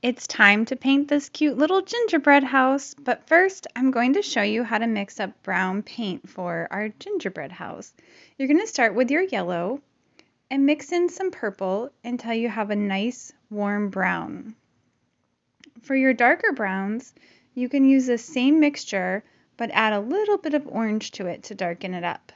It's time to paint this cute little gingerbread house, but first I'm going to show you how to mix up brown paint for our gingerbread house. You're going to start with your yellow and mix in some purple until you have a nice warm brown. For your darker browns, you can use the same mixture but add a little bit of orange to it to darken it up.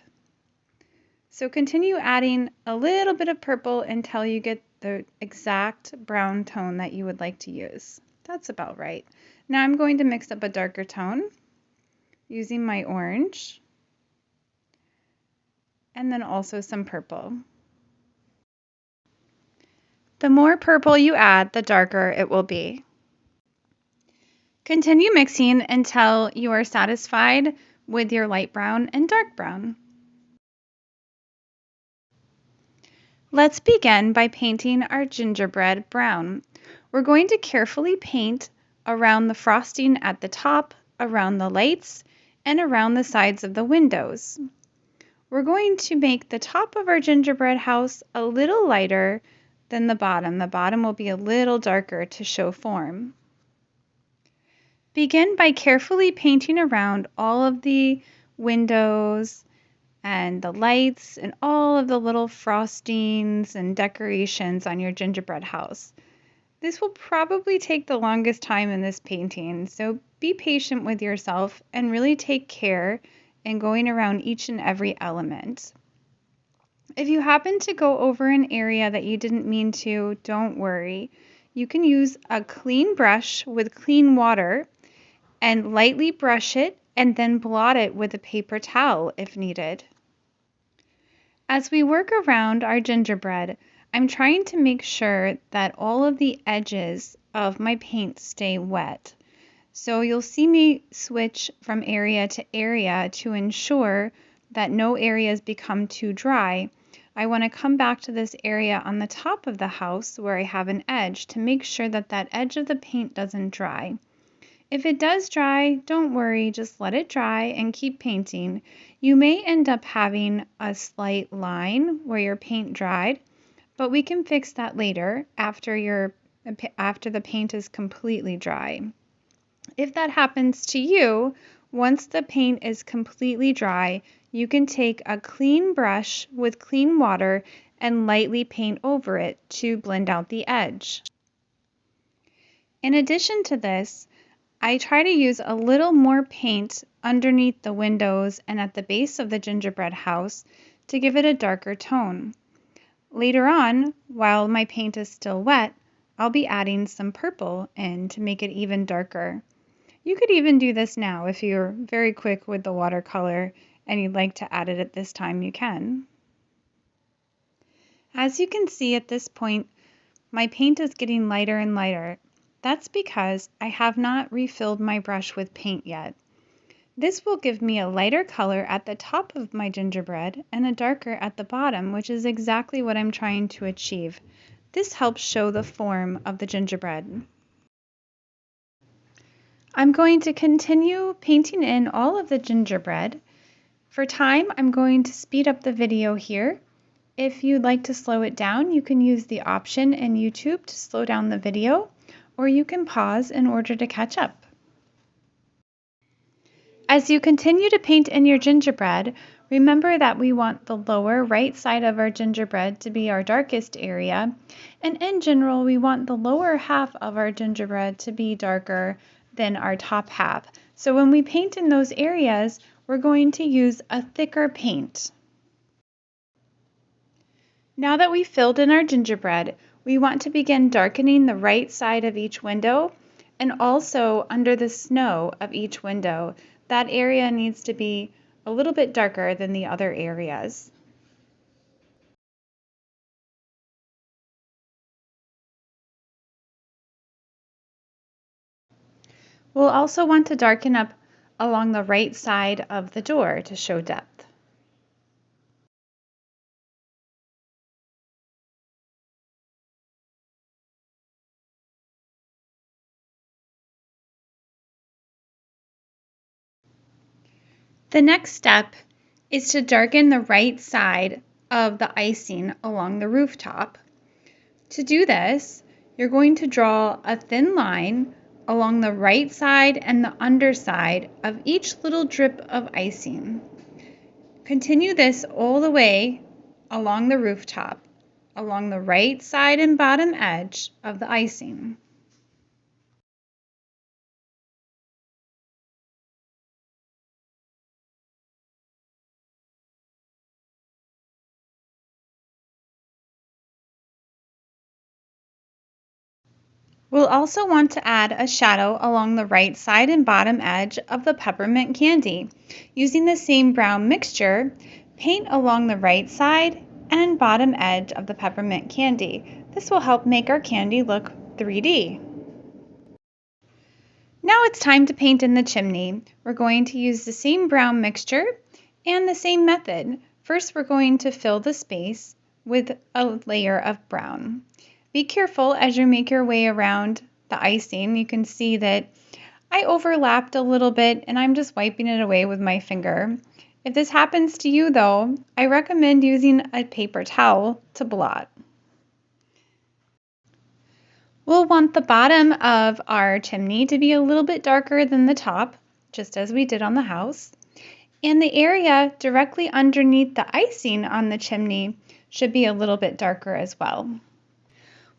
So continue adding a little bit of purple until you get the exact brown tone that you would like to use. That's about right. Now I'm going to mix up a darker tone using my orange and then also some purple. The more purple you add, the darker it will be. Continue mixing until you are satisfied with your light brown and dark brown. Let's begin by painting our gingerbread brown. We're going to carefully paint around the frosting at the top, around the lights, and around the sides of the windows. We're going to make the top of our gingerbread house a little lighter than the bottom. The bottom will be a little darker to show form. Begin by carefully painting around all of the windows and the lights and all of the little frostings and decorations on your gingerbread house. This will probably take the longest time in this painting, so be patient with yourself and really take care in going around each and every element. If you happen to go over an area that you didn't mean to, don't worry. You can use a clean brush with clean water and lightly brush it and then blot it with a paper towel if needed. As we work around our gingerbread, I'm trying to make sure that all of the edges of my paint stay wet. So you'll see me switch from area to area to ensure that no areas become too dry. I want to come back to this area on the top of the house where I have an edge to make sure that that edge of the paint doesn't dry. If it does dry, don't worry, just let it dry and keep painting. You may end up having a slight line where your paint dried, but we can fix that later after the paint is completely dry. If that happens to you, once the paint is completely dry, you can take a clean brush with clean water and lightly paint over it to blend out the edge. In addition to this, I try to use a little more paint underneath the windows and at the base of the gingerbread house to give it a darker tone. Later on, while my paint is still wet, I'll be adding some purple in to make it even darker. You could even do this now if you're very quick with the watercolor and you'd like to add it at this time, you can. As you can see at this point, my paint is getting lighter and lighter. That's because I have not refilled my brush with paint yet. This will give me a lighter color at the top of my gingerbread and a darker at the bottom, which is exactly what I'm trying to achieve. This helps show the form of the gingerbread. I'm going to continue painting in all of the gingerbread. For time, I'm going to speed up the video here. If you'd like to slow it down, you can use the option in YouTube to slow down the video, or you can pause in order to catch up. As you continue to paint in your gingerbread, remember that we want the lower right side of our gingerbread to be our darkest area, and in general, we want the lower half of our gingerbread to be darker than our top half. So when we paint in those areas, we're going to use a thicker paint. Now that we've filled in our gingerbread, we want to begin darkening the right side of each window and also under the snow of each window. That area needs to be a little bit darker than the other areas. We'll also want to darken up along the right side of the door to show depth. The next step is to darken the right side of the icing along the rooftop. To do this, you're going to draw a thin line along the right side and the underside of each little drip of icing. Continue this all the way along the rooftop, along the right side and bottom edge of the icing. We'll also want to add a shadow along the right side and bottom edge of the peppermint candy. Using the same brown mixture, paint along the right side and bottom edge of the peppermint candy. This will help make our candy look 3D. Now it's time to paint in the chimney. We're going to use the same brown mixture and the same method. First, we're going to fill the space with a layer of brown. Be careful as you make your way around the icing. You can see that I overlapped a little bit and I'm just wiping it away with my finger. If this happens to you though, I recommend using a paper towel to blot. We'll want the bottom of our chimney to be a little bit darker than the top, just as we did on the house. And the area directly underneath the icing on the chimney should be a little bit darker as well.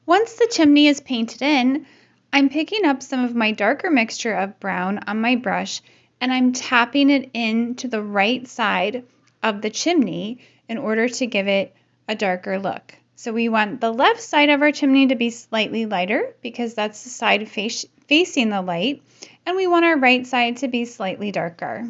Once the chimney is painted in, I'm picking up some of my darker mixture of brown on my brush and I'm tapping it into the right side of the chimney in order to give it a darker look. So we want the left side of our chimney to be slightly lighter because that's the side facing the light, and we want our right side to be slightly darker.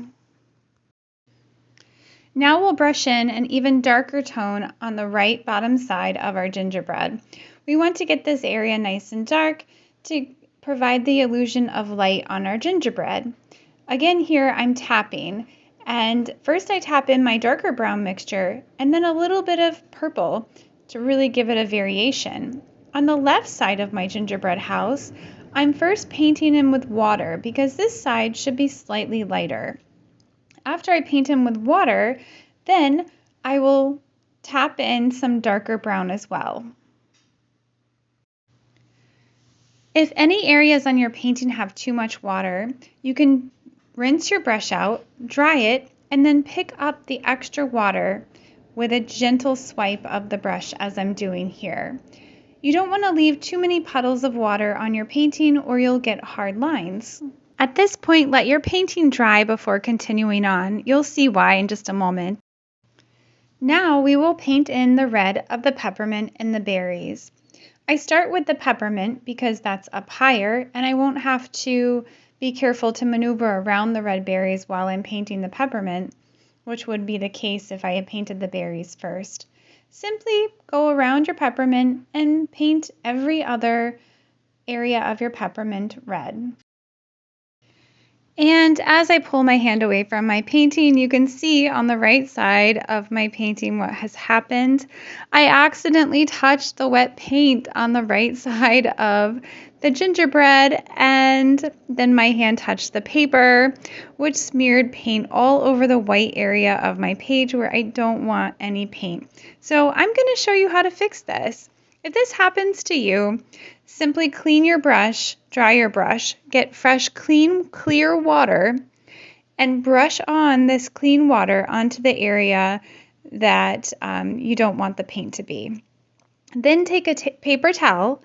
Now we'll brush in an even darker tone on the right bottom side of our gingerbread. We want to get this area nice and dark to provide the illusion of light on our gingerbread. Again, here I'm tapping, and first I tap in my darker brown mixture and then a little bit of purple to really give it a variation. On the left side of my gingerbread house, I'm first painting in with water because this side should be slightly lighter. After I paint in with water, then I will tap in some darker brown as well. If any areas on your painting have too much water, you can rinse your brush out, dry it, and then pick up the extra water with a gentle swipe of the brush as I'm doing here. You don't want to leave too many puddles of water on your painting or you'll get hard lines. At this point, let your painting dry before continuing on. You'll see why in just a moment. Now we will paint in the red of the peppermint and the berries. I start with the peppermint because that's up higher and I won't have to be careful to maneuver around the red berries while I'm painting the peppermint, which would be the case if I had painted the berries first. Simply go around your peppermint and paint every other area of your peppermint red. And as I pull my hand away from my painting, you can see on the right side of my painting what has happened. I accidentally touched the wet paint on the right side of the gingerbread, and then my hand touched the paper, which smeared paint all over the white area of my page where I don't want any paint. So I'm going to show you how to fix this. If this happens to you, simply clean your brush, dry your brush, get fresh, clean, clear water, and brush on this clean water onto the area that you don't want the paint to be. Then take a paper towel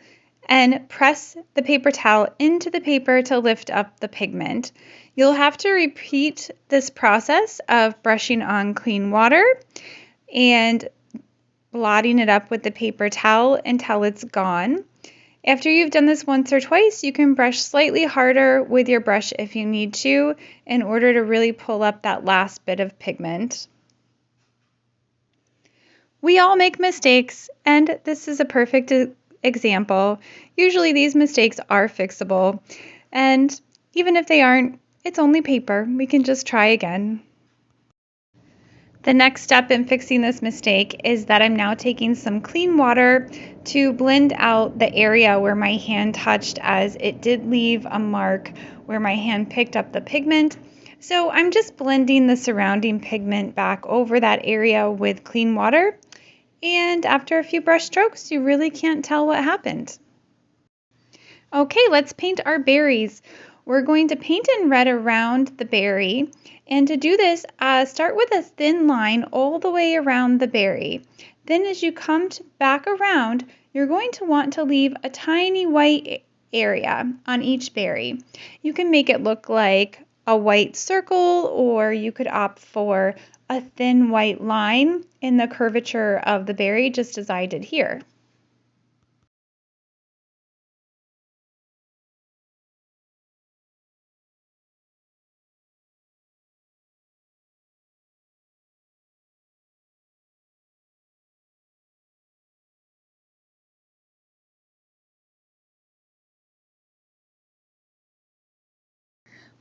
and press the paper towel into the paper to lift up the pigment. You'll have to repeat this process of brushing on clean water and blotting it up with the paper towel until it's gone. After you've done this once or twice, you can brush slightly harder with your brush if you need to in order to really pull up that last bit of pigment. We all make mistakes, and this is a perfect example. Usually these mistakes are fixable, and even if they aren't, it's only paper. We can just try again. The next step in fixing this mistake is that I'm now taking some clean water to blend out the area where my hand touched, as it did leave a mark where my hand picked up the pigment. So I'm just blending the surrounding pigment back over that area with clean water. And after a few brush strokes, you really can't tell what happened. Okay, let's paint our berries. We're going to paint in red around the berry. And to do this, start with a thin line all the way around the berry. Then as you come back around, you're going to want to leave a tiny white area on each berry. You can make it look like a white circle, or you could opt for a thin white line in the curvature of the berry, just as I did here.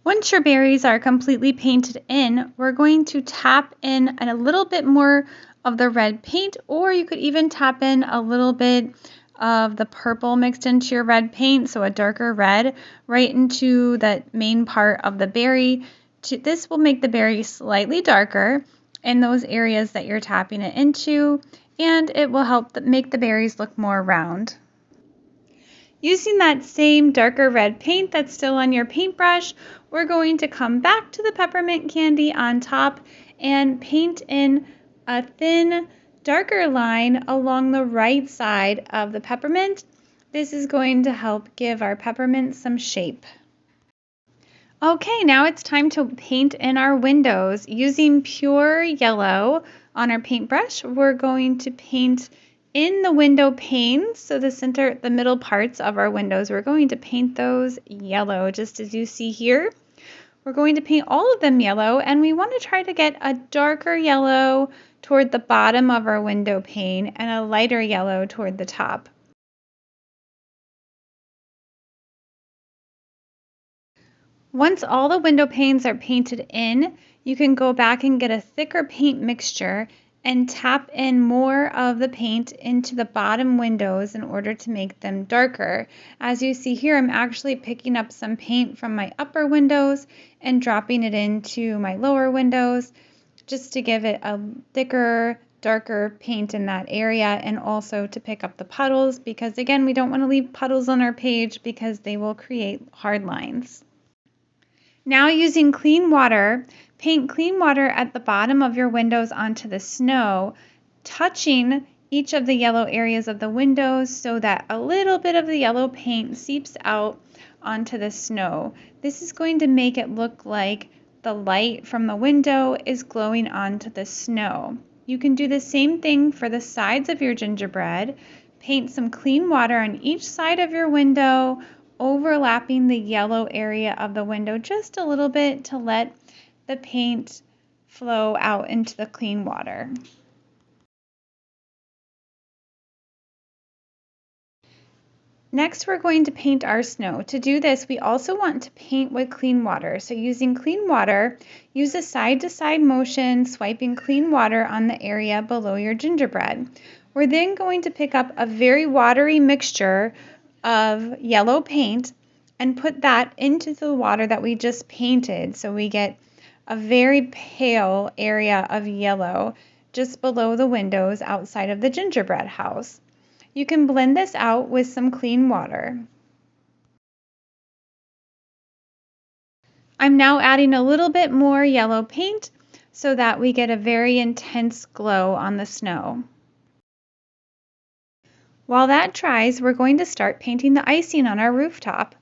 Once your berries are completely painted in, we're going to tap in a little bit more of the red paint, or you could even tap in a little bit of the purple mixed into your red paint, so a darker red, right into the main part of the berry. This will make the berry slightly darker in those areas that you're tapping it into, and it will help make the berries look more round. Using that same darker red paint that's still on your paintbrush, we're going to come back to the peppermint candy on top and paint in a thin, darker line along the right side of the peppermint. This is going to help give our peppermint some shape. Okay, now it's time to paint in our windows. Using pure yellow on our paintbrush, we're going to paint in the window panes, so the middle parts of our windows, we're going to paint those yellow, just as you see here. We're going to paint all of them yellow, and we want to try to get a darker yellow toward the bottom of our window pane and a lighter yellow toward the top. Once all the window panes are painted in, you can go back and get a thicker paint mixture and tap in more of the paint into the bottom windows in order to make them darker. As you see here, I'm actually picking up some paint from my upper windows and dropping it into my lower windows just to give it a thicker, darker paint in that area, and also to pick up the puddles, because again, we don't want to leave puddles on our page because they will create hard lines. Now using clean water, paint clean water at the bottom of your windows onto the snow, touching each of the yellow areas of the windows so that a little bit of the yellow paint seeps out onto the snow. This is going to make it look like the light from the window is glowing onto the snow. You can do the same thing for the sides of your gingerbread. Paint some clean water on each side of your window, overlapping the yellow area of the window just a little bit to let the paint flow out into the clean water. Next, we're going to paint our snow. To do this, we also want to paint with clean water. So using clean water, use a side-to-side motion, swiping clean water on the area below your gingerbread. We're then going to pick up a very watery mixture of yellow paint and put that into the water that we just painted. So we get a very pale area of yellow just below the windows outside of the gingerbread house. You can blend this out with some clean water. I'm now adding a little bit more yellow paint so that we get a very intense glow on the snow. While that dries, we're going to start painting the icing on our rooftop.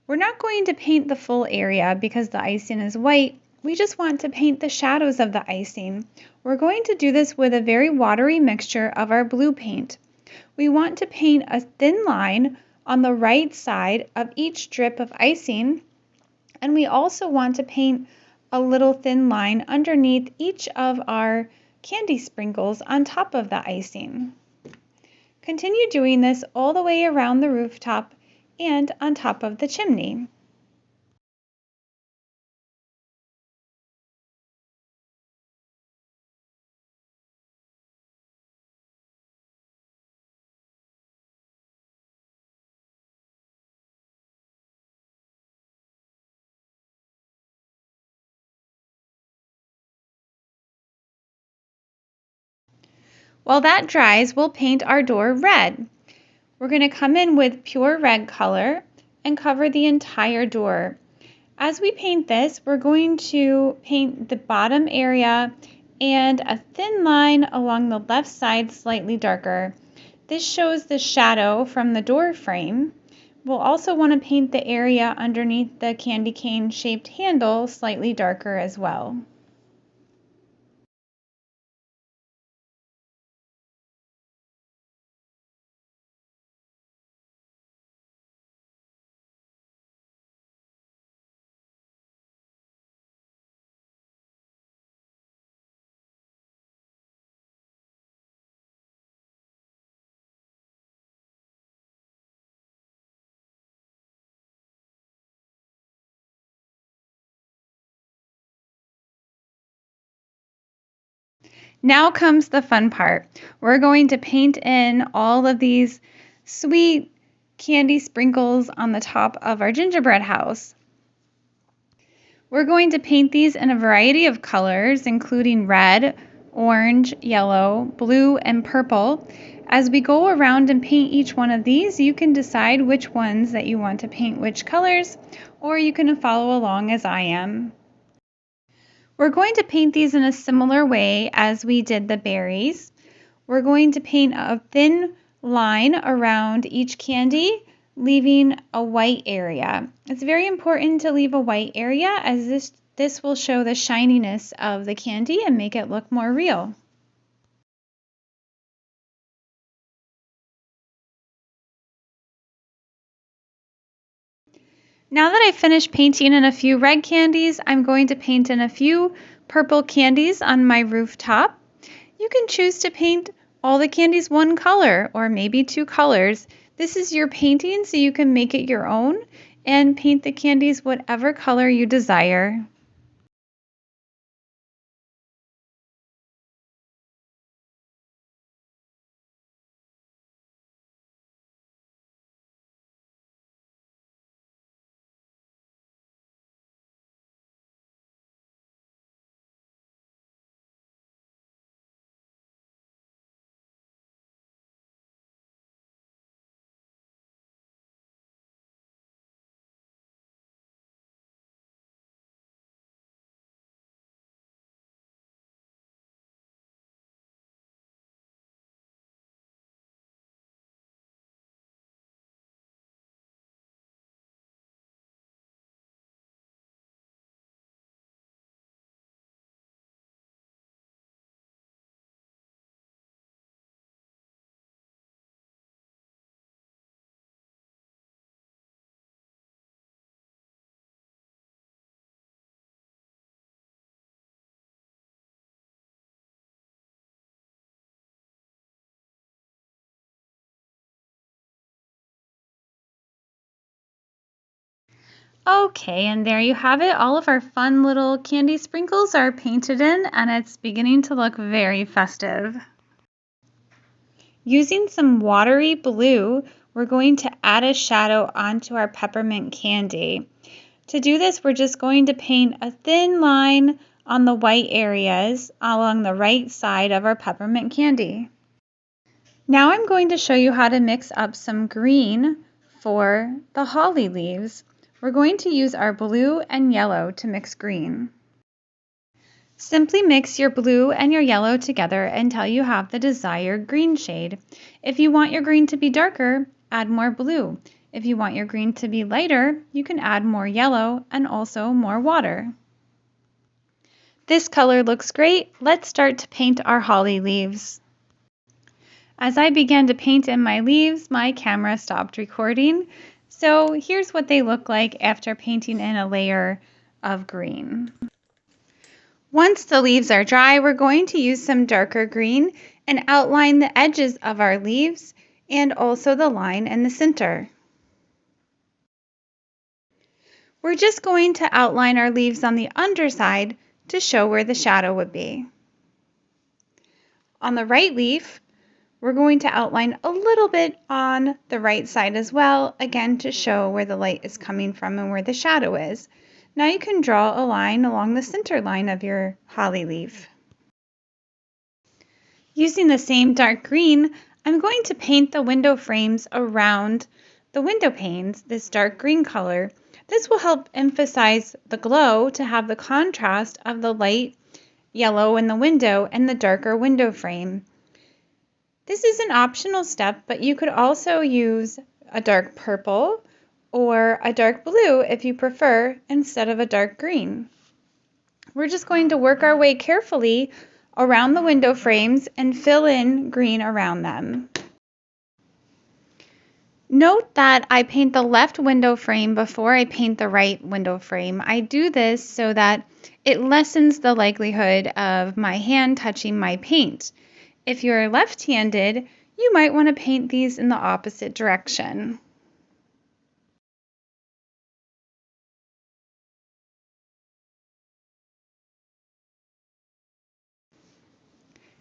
We're not going to paint the full area because the icing is white. We just want to paint the shadows of the icing. We're going to do this with a very watery mixture of our blue paint. We want to paint a thin line on the right side of each drip of icing, and we also want to paint a little thin line underneath each of our candy sprinkles on top of the icing. Continue doing this all the way around the rooftop and on top of the chimney. While that dries, we'll paint our door red. We're going to come in with pure red color and cover the entire door. As we paint this, we're going to paint the bottom area and a thin line along the left side slightly darker. This shows the shadow from the door frame. We'll also want to paint the area underneath the candy cane shaped handle slightly darker as well. Now comes the fun part. We're going to paint in all of these sweet candy sprinkles on the top of our gingerbread house. We're going to paint these in a variety of colors, including red, orange, yellow, blue, and purple. As we go around and paint each one of these, you can decide which ones that you want to paint which colors, or you can follow along as I am. We're going to paint these in a similar way as we did the berries. We're going to paint a thin line around each candy, leaving a white area. It's very important to leave a white area as this will show the shininess of the candy and make it look more real. Now that I've finished painting in a few red candies, I'm going to paint in a few purple candies on my rooftop. You can choose to paint all the candies one color or maybe two colors. This is your painting, so you can make it your own and paint the candies whatever color you desire. Okay, and there you have it. All of our fun little candy sprinkles are painted in, and it's beginning to look very festive. Using some watery blue, we're going to add a shadow onto our peppermint candy. To do this, we're just going to paint a thin line on the white areas along the right side of our peppermint candy. Now I'm going to show you how to mix up some green for the holly leaves. We're going to use our blue and yellow to mix green. Simply mix your blue and your yellow together until you have the desired green shade. If you want your green to be darker, add more blue. If you want your green to be lighter, you can add more yellow and also more water. This color looks great. Let's start to paint our holly leaves. As I began to paint in my leaves, my camera stopped recording. So here's what they look like after painting in a layer of green. Once the leaves are dry, we're going to use some darker green and outline the edges of our leaves and also the line in the center. We're just going to outline our leaves on the underside to show where the shadow would be. On the right leaf, we're going to outline a little bit on the right side as well, again to show where the light is coming from and where the shadow is. Now you can draw a line along the center line of your holly leaf. Using the same dark green, I'm going to paint the window frames around the window panes this dark green color. This will help emphasize the glow to have the contrast of the light yellow in the window and the darker window frame. This is an optional step, but you could also use a dark purple or a dark blue if you prefer instead of a dark green. We're just going to work our way carefully around the window frames and fill in green around them. Note that I paint the left window frame before I paint the right window frame. I do this so that it lessens the likelihood of my hand touching my paint. If you're left-handed, you might want to paint these in the opposite direction.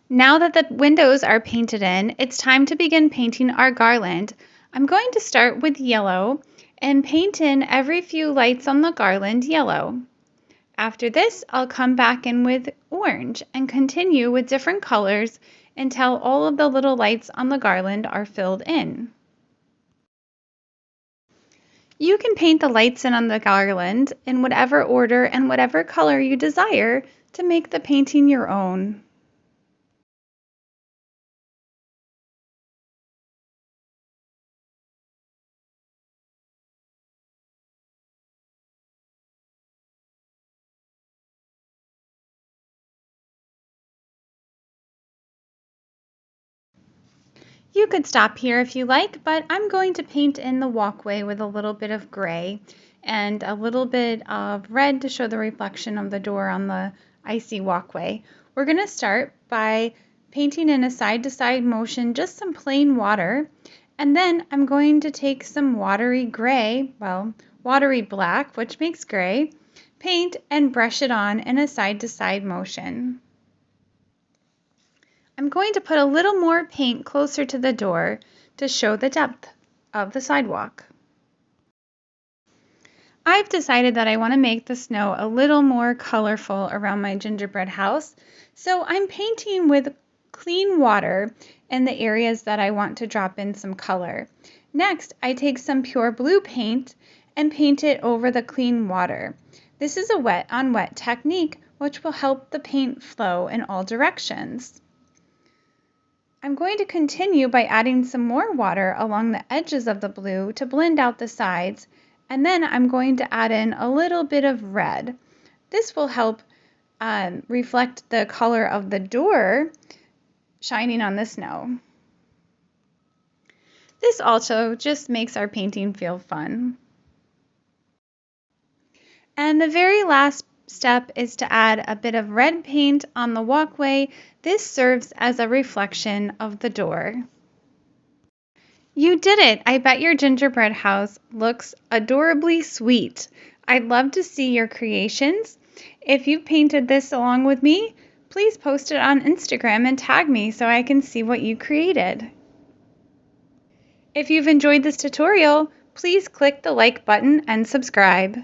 Now that the windows are painted in, it's time to begin painting our garland. I'm going to start with yellow and paint in every few lights on the garland yellow. After this, I'll come back in with orange and continue with different colors until all of the little lights on the garland are filled in. You can paint the lights in on the garland in whatever order and whatever color you desire to make the painting your own. You could stop here if you like, but I'm going to paint in the walkway with a little bit of gray and a little bit of red to show the reflection of the door on the icy walkway. We're going to start by painting in a side-to-side motion just some plain water, and then I'm going to take some watery gray, well, watery black, which makes gray, paint and brush it on in a side-to-side motion. I'm going to put a little more paint closer to the door to show the depth of the sidewalk. I've decided that I want to make the snow a little more colorful around my gingerbread house, so I'm painting with clean water in the areas that I want to drop in some color. Next, I take some pure blue paint and paint it over the clean water. This is a wet on wet technique, which will help the paint flow in all directions. I'm going to continue by adding some more water along the edges of the blue to blend out the sides, and then I'm going to add in a little bit of red. This will help reflect the color of the door shining on the snow. This also just makes our painting feel fun. And the very last step is to add a bit of red paint on the walkway. This serves as a reflection of the door. You did it! I bet your gingerbread house looks adorably sweet. I'd love to see your creations. If you've painted this along with me, please post it on Instagram and tag me so I can see what you created. If you've enjoyed this tutorial, please click the like button and subscribe.